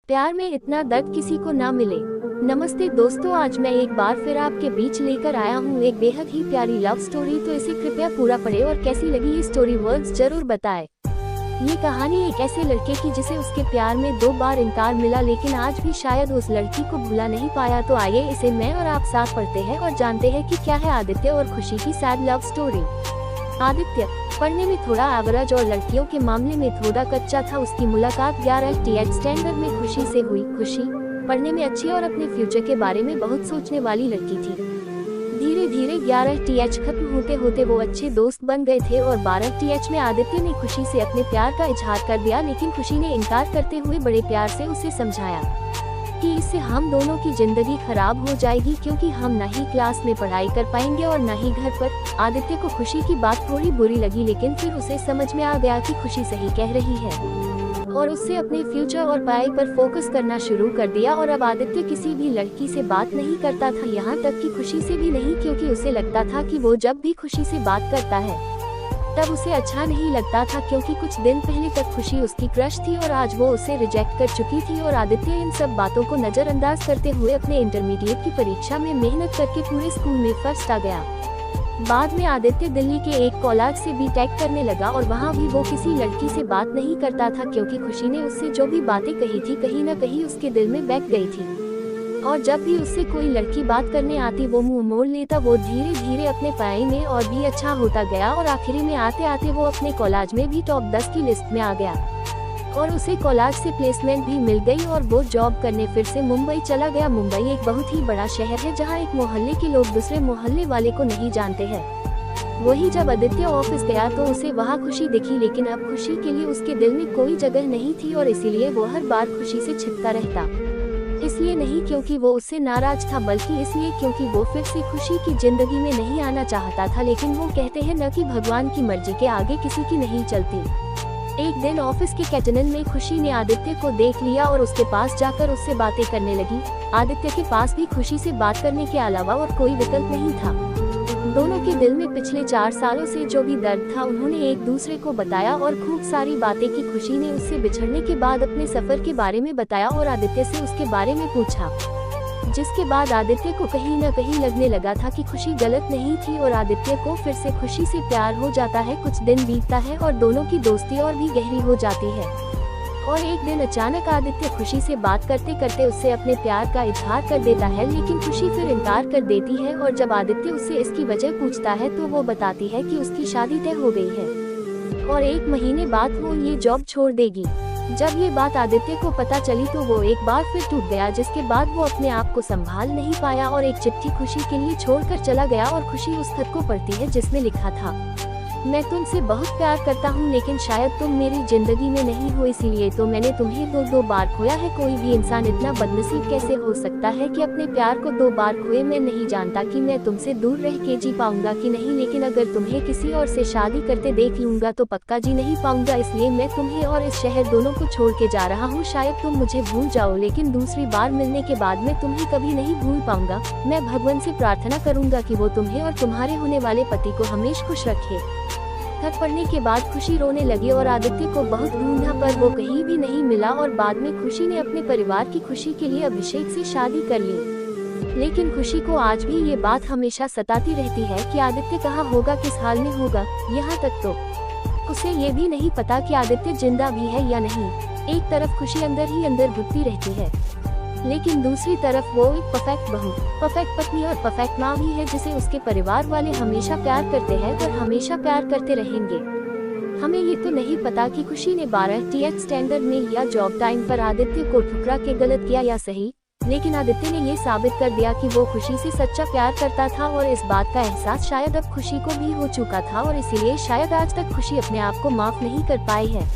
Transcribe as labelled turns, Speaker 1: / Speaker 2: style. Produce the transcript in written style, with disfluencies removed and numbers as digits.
Speaker 1: प्यार में इतना दर्द किसी को ना मिले। नमस्ते दोस्तों, आज मैं एक बार फिर आपके बीच लेकर आया हूँ एक बेहद ही प्यारी लव स्टोरी। तो इसे कृपया पूरा पढ़े और कैसी लगी ये स्टोरी वर्ड्स जरूर बताएं। ये कहानी एक ऐसे लड़के की जिसे उसके प्यार में 2 बार इनकार मिला, लेकिन आज भी शायद उस लड़की को भुला नहीं पाया। तो आइए इसे मैं और आप साथ पढ़ते हैं और जानते हैं कि क्या है आदित्य और खुशी की सैड लव स्टोरी। आदित्य पढ़ने में थोड़ा एवरेज और लड़कियों के मामले में थोड़ा कच्चा था। उसकी मुलाकात 11 टीएच स्टैंडर्ड में खुशी से हुई। खुशी पढ़ने में अच्छी और अपने फ्यूचर के बारे में बहुत सोचने वाली लड़की थी। धीरे धीरे 11 टीएच खत्म होते होते वो अच्छे दोस्त बन गए थे और 12 टीएच में आदित्य ने खुशी से अपने प्यार का इजहार कर दिया, लेकिन खुशी ने इनकार करते हुए बड़े प्यार से उसे समझाया कि इससे हम दोनों की जिंदगी खराब हो जाएगी, क्योंकि हम न ही क्लास में पढ़ाई कर पाएंगे और न ही घर पर। आदित्य को खुशी की बात थोड़ी बुरी लगी, लेकिन फिर उसे समझ में आ गया कि खुशी सही कह रही है और उससे अपने फ्यूचर और पढ़ाई पर फोकस करना शुरू कर दिया। और अब आदित्य किसी भी लड़की से बात नहीं करता था, यहाँ तक कि खुशी से भी नहीं, क्योंकि उसे लगता था कि वो जब भी खुशी से बात करता है तब उसे अच्छा नहीं लगता था, क्योंकि कुछ दिन पहले तक खुशी उसकी क्रश थी और आज वो उसे रिजेक्ट कर चुकी थी। और आदित्य इन सब बातों को नजरअंदाज करते हुए अपने इंटरमीडिएट की परीक्षा में मेहनत करके पूरे स्कूल में फर्स्ट आ गया। बाद में आदित्य दिल्ली के एक कॉलेज से बीटेक करने लगा और वहाँ भी वो किसी लड़की से बात नहीं करता था, क्योंकि खुशी ने उससे जो भी बातें कही थी कहीं न कहीं उसके दिल में बैठ गई थी। और जब भी उससे कोई लड़की बात करने आती वो मुंह मोड़ लेता। वो धीरे धीरे अपने पढ़ाई में और भी अच्छा होता गया और आखिरी में आते आते वो अपने कॉलेज में भी टॉप 10 की लिस्ट में आ गया और उसे कॉलेज से प्लेसमेंट भी मिल गई और वो जॉब करने फिर से मुंबई चला गया। मुंबई एक बहुत ही बड़ा शहर है, जहाँ एक मोहल्ले के लोग दूसरे मोहल्ले वाले को नहीं जानते हैं। वही जब आदित्य ऑफिस गया तो उसे वहाँ खुशी दिखी, लेकिन अब खुशी के लिए उसके दिल में कोई जगह नहीं थी और इसीलिए वो हर बार खुशी से छिपता रहता। इसलिए नहीं क्योंकि वो उससे नाराज था, बल्कि इसलिए क्योंकि वो फिर से खुशी की जिंदगी में नहीं आना चाहता था। लेकिन वो कहते हैं न कि भगवान की मर्जी के आगे किसी की नहीं चलती। एक दिन ऑफिस के कैंटीन में खुशी ने आदित्य को देख लिया और उसके पास जाकर उससे बातें करने लगी। आदित्य के पास भी खुशी से बात करने के अलावा और कोई विकल्प नहीं था। दोनों के दिल में पिछले 4 सालों से जो भी दर्द था उन्होंने एक दूसरे को बताया और खूब सारी बातें की। खुशी ने उससे बिछड़ने के बाद अपने सफर के बारे में बताया और आदित्य से उसके बारे में पूछा, जिसके बाद आदित्य को कहीं न कहीं लगने लगा था कि खुशी गलत नहीं थी और आदित्य को फिर से खुशी से प्यार हो जाता है। कुछ दिन बीतता है और दोनों की दोस्ती और भी गहरी हो जाती है और एक दिन अचानक आदित्य खुशी से बात करते करते उससे अपने प्यार का इजहार कर देता है, लेकिन खुशी फिर इनकार कर देती है। और जब आदित्य उससे इसकी वजह पूछता है तो वो बताती है कि उसकी शादी तय हो गई है और 1 महीने बाद वो ये जॉब छोड़ देगी। जब ये बात आदित्य को पता चली तो वो एक बार फिर टूट गया, जिसके बाद वो अपने आप को संभाल नहीं पाया और एक चिट्ठी खुशी के लिए छोड़कर चला गया। और खुशी उस खत को पढ़ती है जिसमें लिखा था, मैं तुमसे बहुत प्यार करता हूँ, लेकिन शायद तुम मेरी जिंदगी में नहीं हो, इसीलिए तो मैंने तुम्हें 2 बार खोया है। कोई भी इंसान इतना बदनसीब कैसे हो सकता है कि अपने प्यार को 2 बार खोए। मैं नहीं जानता कि मैं तुमसे दूर रह के जी पाऊंगा कि नहीं, लेकिन अगर तुम्हें किसी और से शादी करते देख लूंगा तो पक्का जी नहीं पाऊंगा। इसलिए मैं तुम्हें और इस शहर दोनों को छोड़ के जा रहा हूँ। शायद तुम मुझे भूल जाओ, लेकिन दूसरी बार मिलने के बाद मैं तुम्हें कभी नहीं भूल पाऊंगा। मैं भगवान से प्रार्थना करूंगा कि वो तुम्हें और तुम्हारे होने वाले पति को हमेशा खुश रखे। खत पढ़ने के बाद खुशी रोने लगी और आदित्य को बहुत ढूंढा पर वो कहीं भी नहीं मिला। और बाद में खुशी ने अपने परिवार की खुशी के लिए अभिषेक से शादी कर ली, लेकिन खुशी को आज भी ये बात हमेशा सताती रहती है कि आदित्य कहाँ होगा, किस हाल में होगा। यहाँ तक तो उसे ये भी नहीं पता कि आदित्य जिंदा भी है या नहीं। एक तरफ खुशी अंदर ही अंदर घुटती रहती है, लेकिन दूसरी तरफ वो एक परफेक्ट बहू, परफेक्ट पत्नी और परफेक्ट माँ भी है, जिसे उसके परिवार वाले हमेशा प्यार करते हैं और हमेशा प्यार करते रहेंगे। हमें ये तो नहीं पता कि खुशी ने 12 टीएच स्टैंडर्ड में या जॉब टाइम पर आदित्य को ठुकरा के गलत किया या सही, लेकिन आदित्य ने ये साबित कर दिया कि वो खुशी से सच्चा प्यार करता था और इस बात का एहसास शायद अब खुशी को भी हो चुका था और इसीलिए शायद आज तक खुशी अपने आप को माफ नहीं कर पाई है।